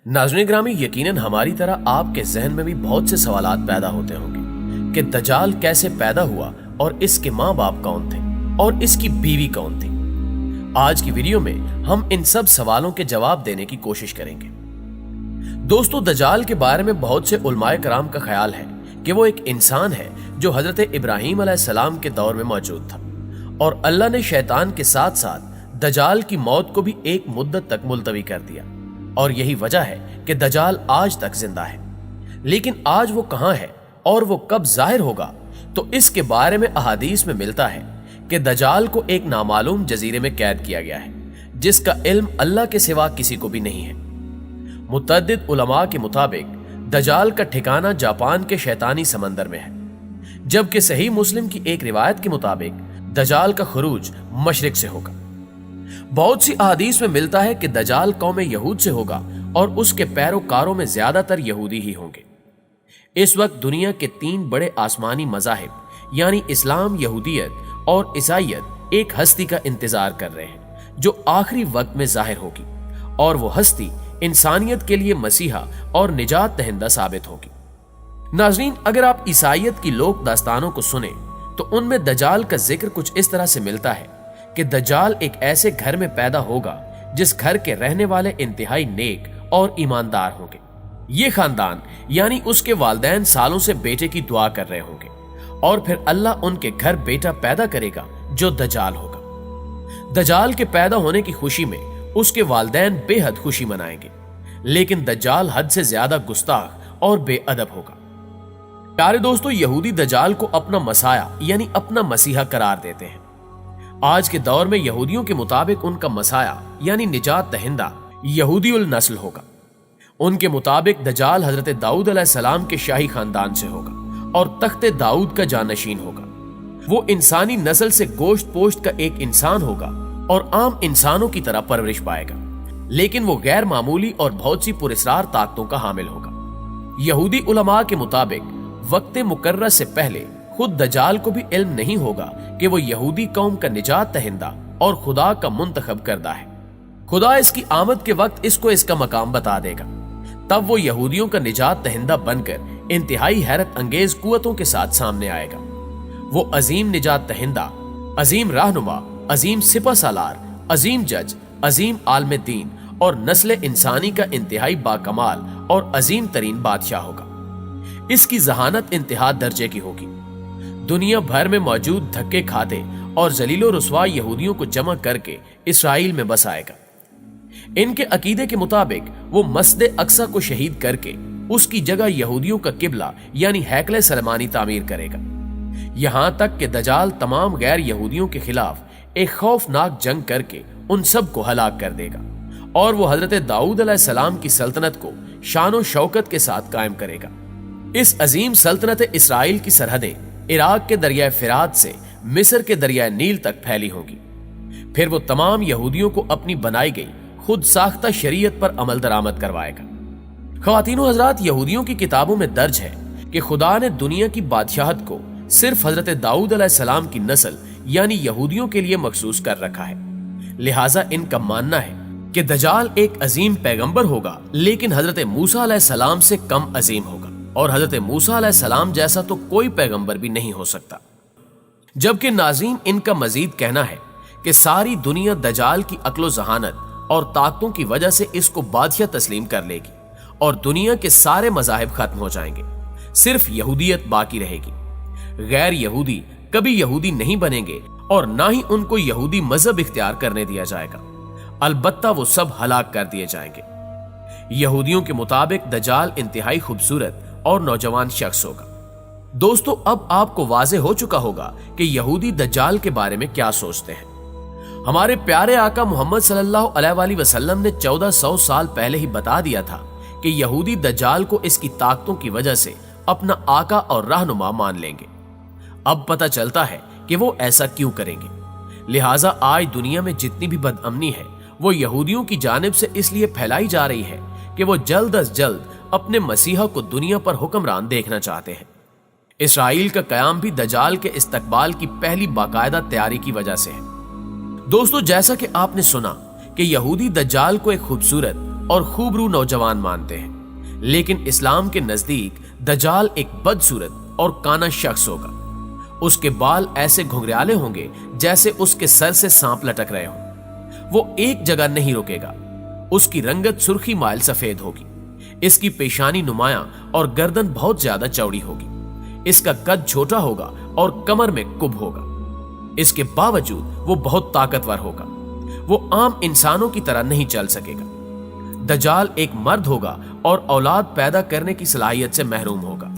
नाज़रीन ग्रामी, यकीनन हमारी तरह आपके जहन में भी बहुत से सवालात पैदा होते होंगे कि दज्जाल कैसे पैदा हुआ और इसके माँ बाप कौन थे और इसकी बीवी कौन थी। आज की वीडियो में हम इन सब सवालों के जवाब देने की कोशिश करेंगे। दोस्तों, दज्जाल के बारे में बहुत से उलमाए कराम का ख्याल है कि वो एक इंसान है जो हजरत इब्राहीम अलैहिस्सलाम के दौर में मौजूद था और अल्लाह ने शैतान के साथ साथ दज्जाल की मौत को भी एक मुद्दत तक मुलतवी कर दिया और यही वजह है कि दज्जाल आज तक जिंदा है। लेकिन आज वो कहां है और वो कब जाहिर होगा, तो इसके बारे में अहादीस में मिलता है कि दज्जाल को एक नामालूम जजीरे में कैद किया गया है जिसका इल्म अल्लाह के सिवा किसी को भी नहीं है। मुतअद्दिद उलमा के मुताबिक दज्जाल का ठिकाना जापान के शैतानी समंदर में है, जबकि सही मुस्लिम की एक रिवायत के मुताबिक दज्जाल का खुरूज मशरिक से होगा। बहुत सी अहादीस में मिलता है कि दज्जाल कौम यहूद से होगा और उसके पैरोकारों में ज्यादातर यहूदी ही होंगे। इस वक्त दुनिया के 3 बड़े आसमानी मज़ाहिब यानी इस्लाम, यहूदियत और ईसाईयत एक हस्ती का इंतजार कर रहे हैं जो आखिरी वक्त में जाहिर होगी और वो हस्ती इंसानियत के लिए मसीहा और निजात दहिंदा साबित होगी। नाज़रीन, अगर आप ईसाईयत की लोक दास्तानों को सुने तो उनमें दज्जाल का जिक्र कुछ इस तरह से मिलता है कि दज्जाल एक ऐसे घर में पैदा होगा जिस घर के रहने वाले इंतहाई नेक और ईमानदार होंगे। ये खानदान यानी उसके वालिदैन सालों से बेटे की दुआ कर रहे होंगे और फिर अल्लाह उनके घर बेटा पैदा करेगा जो दज्जाल होगा। दज्जाल के पैदा होने की खुशी में उसके वालिदैन बेहद खुशी मनाएंगे, लेकिन दज्जाल हद से ज्यादा गुस्ताख और बेअदब होगा। प्यारे दोस्तों, यहूदी दज्जाल को अपना मसाया यानी अपना मसीहा करार देते हैं। आज के दौर में यहूदियों के मुताबिक उनका मसाया यानी निजात दहिंदा यहूदी उल नस्ल होगा। उनके मुताबिक दज्जाल हजरत दाऊद अलैहिस्सलाम के शाही खानदान से होगा और तख्ते दाऊद का जानशीन होगा। वो इंसानी नस्ल से गोश्त पोश्त का एक इंसान होगा और आम इंसानों की तरह परवरिश पाएगा, लेकिन वो गैर मामूली और बहुत सी पुरस्रार ताकतों का हामिल होगा। यहूदी उलमा के मुताबिक वक्त मुकर्रर से पहले खुद दज्जाल को भी इल्म नहीं होगा कि वो यहूदी कौम का निजात दहिंदा और खुदा का मुंतखब करदा है। खुदा इसकी आमद के वक्त इसको इसका मकाम बता देगा, तब वो यहूदियों का निजात दहिंदा बनकर इंतहाई हैरत अंगेज कुव्वतों के साथ सामने आएगा। वो अजीम निजात दहिंदा, अजीम रहनुमा, अजीम सिपह सालार, अजीम जज, अजीम आलम दीन और नस्ल इंसानी का इंतहाई बाकमाल और अजीम तरीन बादशाह होगा। इसकी जहानत इंतहा दर्जे की होगी। दुनिया भर में मौजूद धक्के खाते और जलीलो रुसवा यहूदियों को जमा करके इसराइल में बसाएगा। इनके अकीदे के मुताबिक वो मस्जिद अक्सा को शहीद करके उसकी जगह यहूदियों का किबला यानी हैकले सलमानी तामीर करेगा। यहां तक कि दज्जाल तमाम गैर यहूदियों के खिलाफ एक खौफनाक जंग करके उन सब को हलाक कर देगा और वो हजरत दाऊद अलैहिस्सलाम की सल्तनत को शानो शौकत के साथ कायम करेगा। इस अजीम सल्तनत इसराइल की सरहदें इराक के दरिया फिरात से मिस्र के दरिया नील तक फैली होगी। फिर वो तमाम यहूदियों को अपनी बनाई गई खुद साख्ता शरीयत पर अमल दरामद करवाएगा। ख्वातीनो हजरात, यहूदियों की किताबों में दर्ज है कि खुदा ने दुनिया की बादशाहत को सिर्फ हजरत दाऊद अलैहिस्सलाम की नस्ल यानी यहूदियों के लिए मखसूस कर रखा है। लिहाजा इनका मानना है कि दज्जाल एक अजीम पैगंबर होगा, लेकिन हजरत मूसा अलैहिस्सलाम से कम अजीम होगा और हजरत मूसा अलैहिस्सलाम जैसा तो कोई पैगंबर भी नहीं हो सकता। जबकि नाज़रीन, इनका मजीद कहना है कि सारी दुनिया दज्जाल की अक्लो जहानत और ताकतों की वजह से इसको बादशाह तस्लीम कर लेगी और दुनिया के सारे मज़ाहिब खत्म हो जाएंगे, सिर्फ यहूदियत बाकी रहेगी। गैर यहूदी कभी यहूदी नहीं बनेंगे और ना ही उनको यहूदी मजहब इख्तियार करने दिया जाएगा, अलबत्ता वो सब हलाक कर दिए जाएंगे। यहूदियों के मुताबिक दज्जाल इंतहाई खूबसूरत और नौजवान शख्स होगा। दोस्तों, अब आपको वाज़े हो चुका होगा कि यहूदी दज्जाल के बारे में क्या सोचते हैं। हमारे प्यारे आका मोहम्मद सल्लल्लाहु अलैहि वसल्लम ने 1400 साल पहले ही बता दिया था कि यहूदी दज्जाल को इसकी ताकतों की वजह से अपना आका और रहनुमा मान लेंगे। अब पता चलता है कि वो ऐसा क्यों करेंगे। लिहाजा आज दुनिया में जितनी भी बदअमनी है वो यहूदियों की जानिब से इसलिए फैलाई जा रही है कि वो जल्द अज जल्द अपने मसीहा को दुनिया पर हुक्मरान देखना चाहते हैं। इसराइल का कयाम भी दज्जाल के इस्तकबाल की पहली बाकायदा तैयारी की वजह से है। दोस्तों, जैसा कि आपने सुना कि यहूदी दज्जाल को एक खूबसूरत اور खूबरू नौजवान मानते हैं, लेकिन इस्लाम के नजदीक दजाल एक बदसूरत और काना शख्स होगा। उसके बाल ऐसे घुंघराले होंगे जैसे उसके सर से सांप लटक रहे हों। वो एक जगह नहीं रुकेगा। उसकी रंगत सुर्खी माइल सफेद होगी। इसकी पेशानी नुमाया और गर्दन बहुत ज्यादा चौड़ी होगी। इसका कद छोटा होगा और कमर में कुब होगा। इसके बावजूद वो बहुत ताकतवर होगा। वो आम इंसानों की तरह नहीं चल सकेगा। दजाल एक मर्द होगा और औलाद पैदा करने की सलाहियत से महरूम होगा।